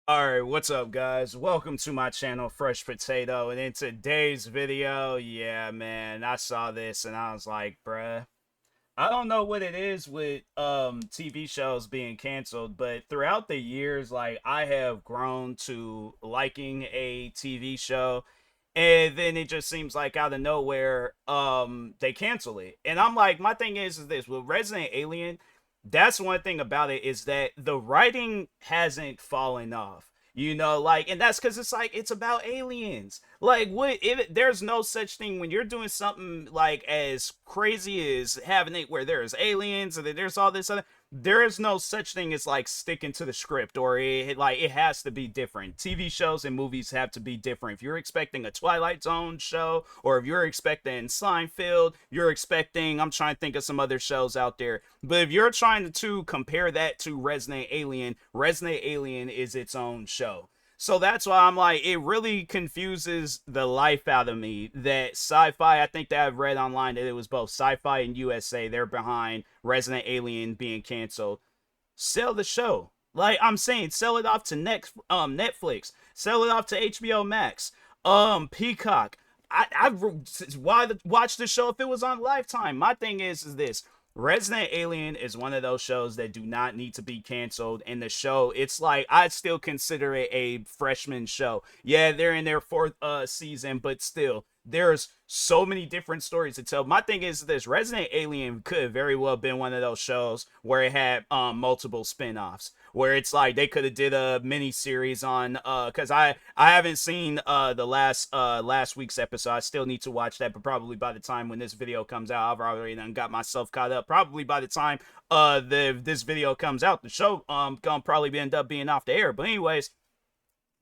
Alright, what's up guys? Welcome to my channel, Fresh Potato, and in today's video, yeah man, I saw this and I was like, bruh, I don't know what it is with TV shows being canceled, but throughout the years, like I have grown to liking a TV show, and then it just seems like out of nowhere, they cancel it. And I'm like, my thing is this with Resident Alien, that's one thing about it is that the writing hasn't fallen off. Like, and that's because it's like it's about aliens. Like, what if there's no such thing when you're doing something like as crazy as having it where there's aliens and there's all this other. There is no such thing as like sticking to the script, or it has to be different. TV shows and movies have to be different. If you're expecting a Twilight Zone show, or if you're expecting Seinfeld, you're expecting, I'm trying to think of some other shows out there, but if you're trying to compare that to Resident Alien is its own show. So that's why I'm like, it really confuses the life out of me that Sci-Fi, I think that I've read online that it was both Sci-Fi and USA, they're behind Resident Alien being canceled. Sell the show. Like I'm saying, sell it off to Netflix, sell it off to HBO Max, Peacock. I've watched the show if it was on Lifetime. My thing is this: Resident Alien is one of those shows that do not need to be canceled. And the show, it's like I still consider it a freshman show. Yeah, they're in their fourth season, but still, there's so many different stories to tell. My thing is this: Resident Alien could very well have been one of those shows where it had multiple spin-offs, where it's like they could have did a mini series on because I haven't seen last week's episode. I still need to watch that, but probably by the time when this video comes out, I've already done got myself caught up. Probably by the time this video comes out, the show gonna probably end up being off the air. But anyways,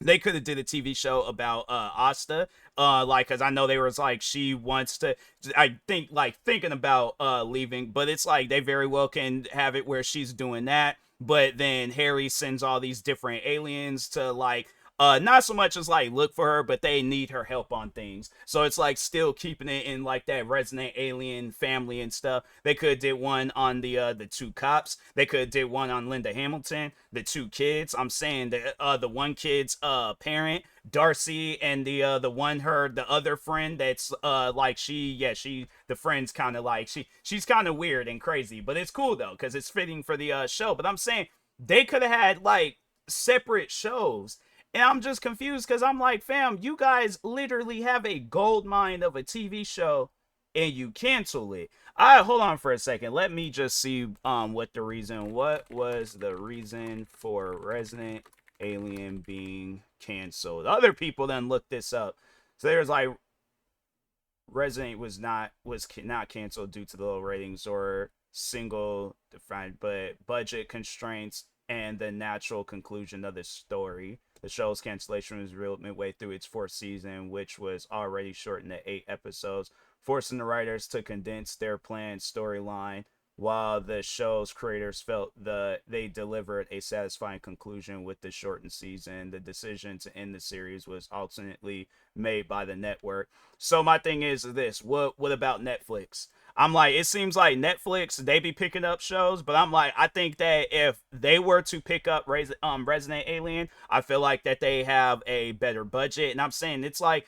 they could have did a TV show about Asta, like, because I know they was like she wants to, I think, like thinking about leaving, but it's like they very well can have it where she's doing that, but then Harry sends all these different aliens to like not so much as like look for her, but they need her help on things. So it's like still keeping it in like that Resident Alien family and stuff. They could have did one on the two cops. They could have did one on Linda Hamilton, the two kids. I'm saying the one kid's parent, Darcy, and the one the other friend that's like she the friend's kind of like she's kind of weird and crazy, but it's cool though because it's fitting for the show. But I'm saying they could have had like separate shows, and I'm just confused because I'm like, fam, you guys literally have a gold mine of a TV show and you cancel it. I hold on for a second. Let me just see what was the reason for Resident Alien being canceled. Other people then looked this up. So there's like Resident was not canceled due to the low ratings or single defined, but budget constraints and the natural conclusion of the story. The show's cancellation was revealed midway through its fourth season, which was already shortened to 8 episodes, forcing the writers to condense their planned storyline. While the show's creators felt they delivered a satisfying conclusion with the shortened season, the decision to end the series was ultimately made by the network. So my thing is this: what about Netflix? I'm like, it seems like Netflix, they be picking up shows, but I'm like, I think that if they were to pick up Resident Alien, I feel like that they have a better budget. And I'm saying it's like,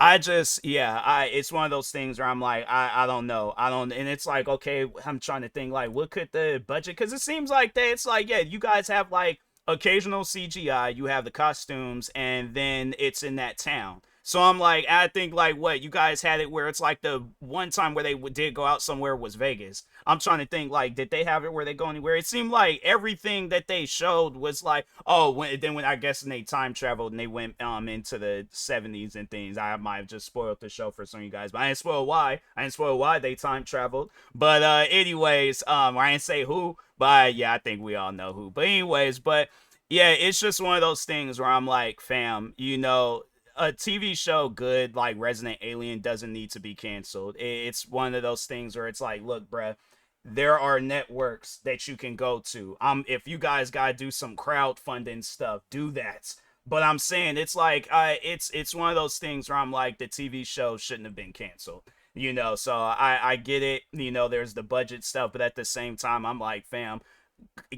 it's one of those things where I'm like, I don't know. And it's like, okay, I'm trying to think like, what could the budget, because it seems like that it's like, yeah, you guys have like occasional CGI, you have the costumes, and then it's in that town. So I'm like, I think like what you guys had it where it's like the one time where they did go out somewhere was Vegas. I'm trying to think like, did they have it where they go anywhere? It seemed like everything that they showed was like, oh, when I guess when they time traveled and they went into the 70s and things. I might have just spoiled the show for some of you guys, but I didn't spoil why. I didn't spoil why they time traveled. But anyways, I didn't say who, but yeah, I think we all know who. But anyways, but yeah, it's just one of those things where I'm like, fam, a TV show good like Resident Alien doesn't need to be canceled. It's one of those things where it's like, look, bruh, there are networks that you can go to. If you guys gotta do some crowdfunding stuff, do that. But I'm saying it's like, it's one of those things where I'm like, the TV show shouldn't have been canceled. So I get it. There's the budget stuff, but at the same time, I'm like, fam,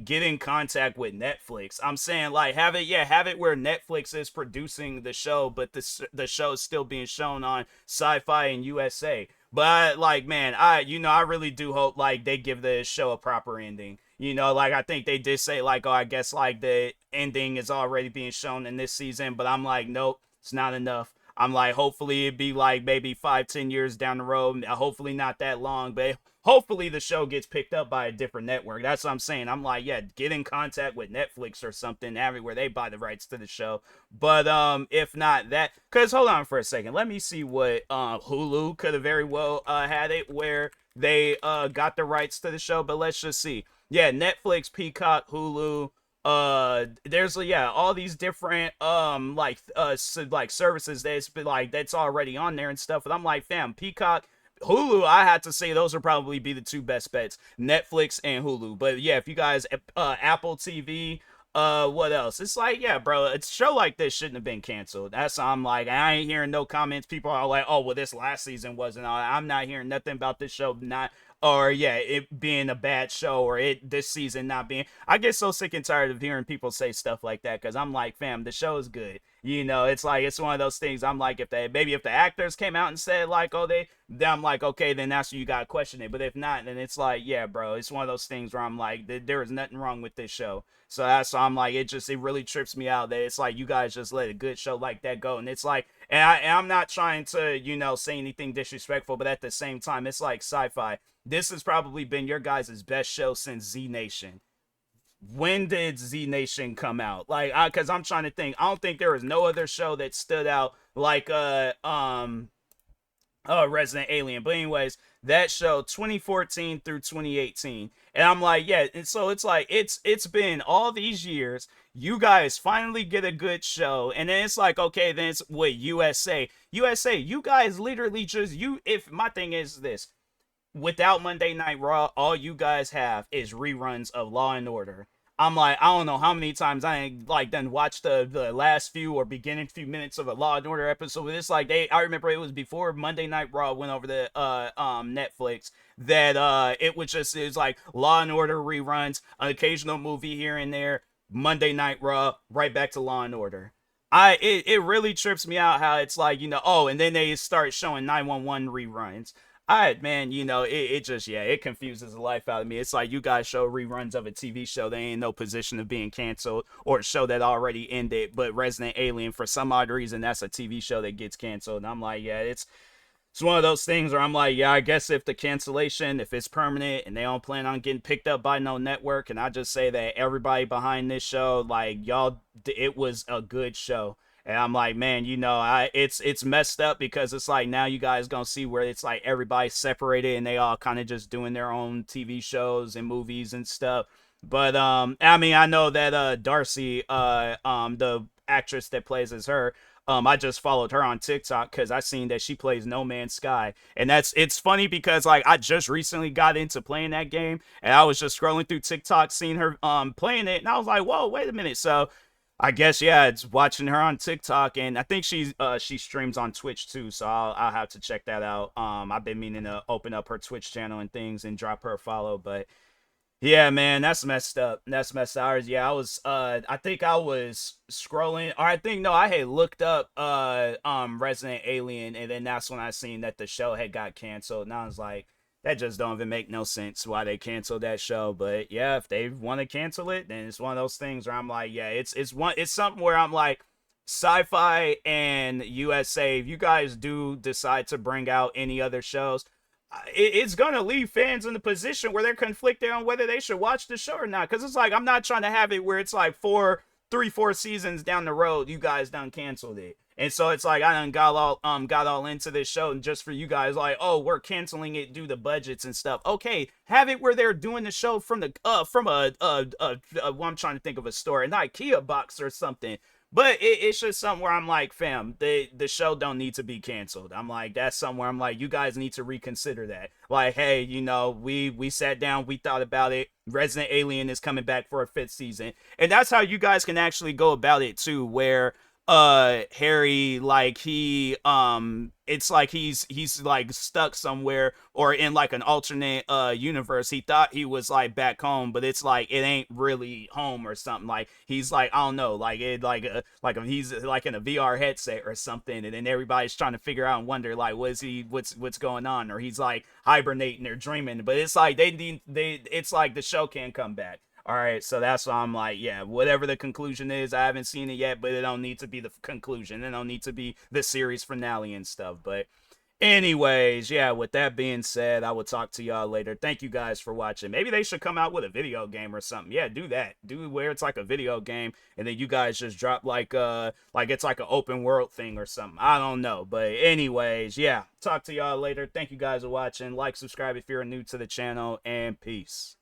get in contact with Netflix. I'm saying like have it, yeah, have it where Netflix is producing the show, but the show is still being shown on Sci-Fi and USA. But like, man, I really do hope like they give the show a proper ending. Like I think they did say like, oh, I guess like the ending is already being shown in this season, but I'm like, nope, it's not enough. I'm like, hopefully it'd be like maybe 5-10 years down the road. Hopefully not that long, but hopefully the show gets picked up by a different network. That's what I'm saying. I'm like, yeah, get in contact with Netflix or something everywhere they buy the rights to the show. But if not that, because hold on for a second, let me see what Hulu could have very well had it where they got the rights to the show. But let's just see. Yeah, Netflix, Peacock, Hulu, there's yeah all these different like services that's been like that's already on there and stuff, and I'm like, fam, Peacock, Hulu, I had to say those would probably be the two best bets, Netflix and Hulu. But yeah, if you guys Apple TV, what else? It's like, yeah, bro, a show like this shouldn't have been canceled. That's I'm like, I ain't hearing no comments. People are like, oh well, this last season wasn't. I'm not hearing nothing about this show not, or yeah, it being a bad show, or it this season not being. I get so sick and tired of hearing people say stuff like that because I'm like, fam, the show is good. It's like it's one of those things. I'm like, if they maybe if the actors came out and said like, oh then I'm like, okay, then that's what you gotta question it. But if not, then it's like, yeah, bro, it's one of those things where I'm like, there is nothing wrong with this show. So that's why I'm like, it really trips me out that it's like you guys just let a good show like that go, and it's like, and I'm not trying to say anything disrespectful, but at the same time, it's like Sci-Fi. This has probably been your guys' best show since Z Nation. When did Z Nation come out? Like, because I'm trying to think. I don't think there was no other show that stood out like Resident Alien. But anyways, that show 2014 through 2018, and I'm like, yeah. And so it's like it's been all these years. You guys finally get a good show, and then it's like, okay, then it's what USA. You guys literally just you. If my thing is this, without Monday Night Raw, all you guys have is reruns of Law and Order. I'm like, I don't know how many times I ain't like done watched the last few or beginning few minutes of a Law and Order episode. But it's like I remember it was before Monday Night Raw went over to Netflix that it was like Law and Order reruns, an occasional movie here and there, Monday Night Raw, right back to Law and Order. It really trips me out how it's like, oh, and then they start showing 911 reruns. All right, man, it just, yeah, it confuses the life out of me. It's like you guys show reruns of a TV show. They ain't no position of being canceled, or a show that already ended. But Resident Alien, for some odd reason, that's a TV show that gets canceled. And I'm like, yeah, it's one of those things where I'm like, yeah, I guess if the cancellation, if it's permanent and they don't plan on getting picked up by no network, and I just say that everybody behind this show, like y'all, it was a good show. And I'm like, man, it's messed up because it's like now you guys gonna see where it's like everybody's separated and they all kind of just doing their own TV shows and movies and stuff. But I mean, I know that Darcy, the actress that plays as her, I just followed her on TikTok because I seen that she plays No Man's Sky, and it's funny because like I just recently got into playing that game, and I was just scrolling through TikTok, seeing her playing it, and I was like, whoa, wait a minute. So I guess yeah, it's watching her on TikTok, and I think she streams on Twitch too, so I'll have to check that out. I've been meaning to open up her Twitch channel and things and drop her a follow, but yeah, man, that's messed up. That's messed up. Yeah, I think I was scrolling, or I think no, I had looked up Resident Alien, and then that's when I seen that the show had got canceled, and I was like, that just don't even make no sense why they canceled that show. But yeah, if they want to cancel it, then it's one of those things where I'm like, yeah, it's something where I'm like, Sci-Fi and USA, if you guys do decide to bring out any other shows, it's gonna leave fans in the position where they're conflicted on whether they should watch the show or not. Because it's like I'm not trying to have it where it's like 4 seasons down the road, you guys done canceled it. And so it's like I done got all into this show, and just for you guys, like, oh, we're canceling it due to budgets and stuff. Okay, have it where they're doing the show from what I'm trying to think of a store, an IKEA box or something. But it's just something where I'm like, fam, the show don't need to be canceled. I'm like, that's somewhere I'm like, you guys need to reconsider that. Like, hey, we sat down, we thought about it. Resident Alien is coming back for a 5th season, and that's how you guys can actually go about it too. Where Harry, like it's like he's like stuck somewhere or in like an alternate universe. He thought he was like back home, but it's like it ain't really home or something. Like he's like, I don't know, like it like he's like in a VR headset or something, and then everybody's trying to figure out and wonder like what's going on, or he's like hibernating or dreaming. But it's like they it's like the show can come back. All right, so that's why I'm like, yeah, whatever the conclusion is, I haven't seen it yet, but it don't need to be the conclusion. It don't need to be the series finale and stuff. But anyways, yeah, with that being said, I will talk to y'all later. Thank you guys for watching. Maybe they should come out with a video game or something. Yeah, do that. Do where it's like a video game and then you guys just drop like it's like an open world thing or something. I don't know. But anyways, yeah, talk to y'all later. Thank you guys for watching. Like, subscribe if you're new to the channel, and peace.